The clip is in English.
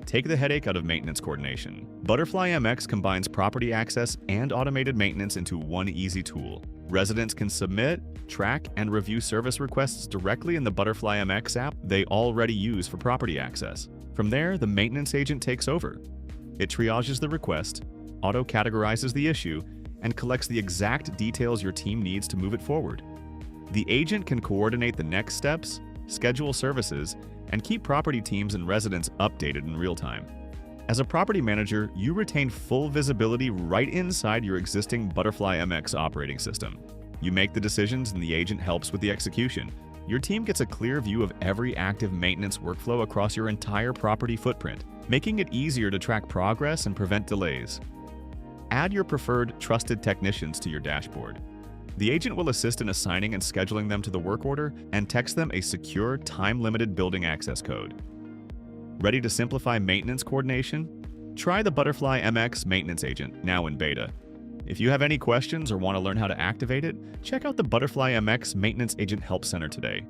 take the headache out of maintenance coordination. ButterflyMX combines property access and automated maintenance into one easy tool. Residents can submit, track, and review service requests directly in the ButterflyMX app they already use for property access. From there, the maintenance agent takes over. It triages the request, auto-categorizes the issue, and collects the exact details your team needs to move it forward. The agent can coordinate the next steps, schedule services, and keep property teams and residents updated in real time. As a property manager, you retain full visibility right inside your existing ButterflyMX operating system. You make the decisions and the agent helps with the execution. Your team gets a clear view of every active maintenance workflow across your entire property footprint, making it easier to track progress and prevent delays. Add your preferred trusted technicians to your dashboard. The agent will assist in assigning and scheduling them to the work order and text them a secure, time-limited building access code. Ready to simplify maintenance coordination? Try the ButterflyMX Maintenance Agent, now in beta. If you have any questions or want to learn how to activate it, check out the ButterflyMX Maintenance Agent Help Center today.